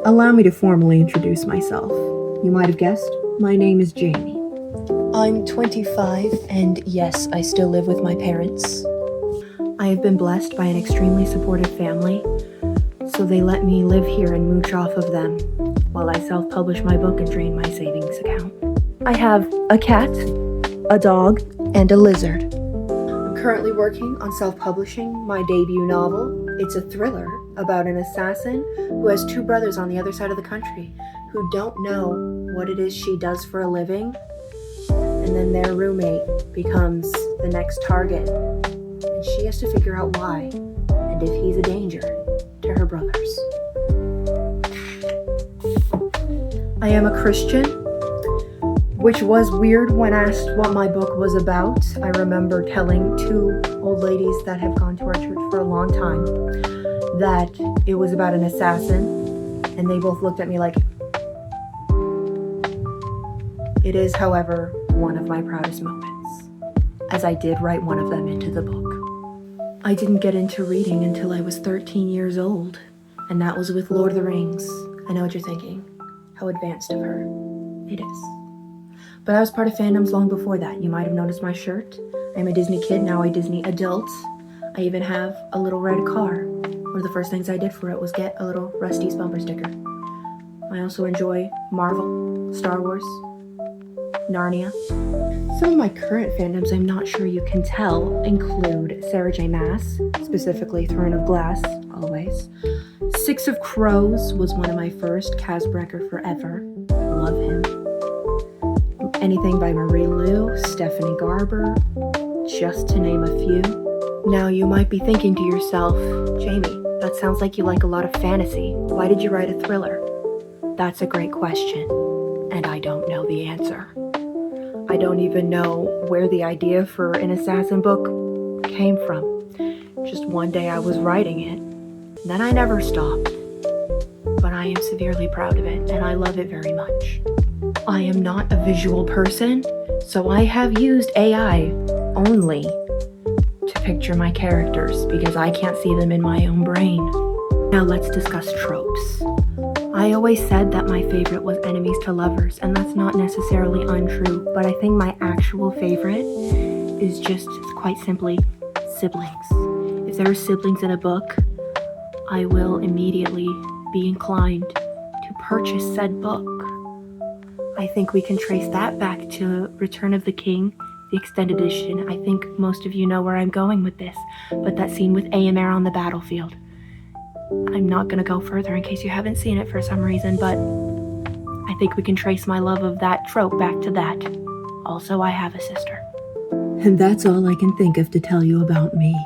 Allow me to formally introduce myself. You might have guessed, my name is Jamie. I'm 25, and yes, I still live with my parents. I have been blessed by an extremely supportive family, so they let me live here and mooch off of them while I self-publish my book and drain my savings account. I have a cat, a dog, and a lizard. I'm currently working on self-publishing my debut novel. It's a thriller about an assassin who has two brothers on the other side of the country who don't know what it is she does for a living, and then their roommate becomes the next target, and she has to figure out why and if he's a danger to her brothers. I am a Christian, which was weird when asked what my book was about. I remember telling two old ladies that have gone to our church for a long time that it was about an assassin, and they both looked at me like, it is, however, one of my proudest moments, as I did write one of them into the book. I didn't get into reading until I was 13 years old, and that was with Lord of the Rings. I know what you're thinking. How advanced of her. It is. But I was part of fandoms long before that. You might have noticed my shirt. I'm a Disney kid, now a Disney adult. I even have a little red car. One of the first things I did for it was get a little Rusty's bumper sticker. I also enjoy Marvel, Star Wars, Narnia. Some of my current fandoms, I'm not sure you can tell, include Sarah J. Maas, specifically Throne of Glass, always. Six of Crows was one of my first, Kaz Brekker forever. Love him. Anything by Marie Lu, Stephanie Garber, just to name a few. Now you might be thinking to yourself, Jamie, that sounds like you like a lot of fantasy. Why did you write a thriller? That's a great question, and I don't know the answer. I don't even know where the idea for an assassin book came from. Just one day I was writing it, then I never stopped. But I am severely proud of it, and I love it very much. I am not a visual person, so I have used AI only to picture my characters because I can't see them in my own brain. Now let's discuss tropes. I always said that my favorite was enemies to lovers, and that's not necessarily untrue, but I think my actual favorite is just quite simply siblings. If there are siblings in a book, I will immediately be inclined to purchase said book. I think we can trace that back to Return of the King, the extended edition. I think most of you know where I'm going with this, but that scene with Éomer on the battlefield. I'm not going to go further in case you haven't seen it for some reason, but I think we can trace my love of that trope back to that. Also, I have a sister. And that's all I can think of to tell you about me.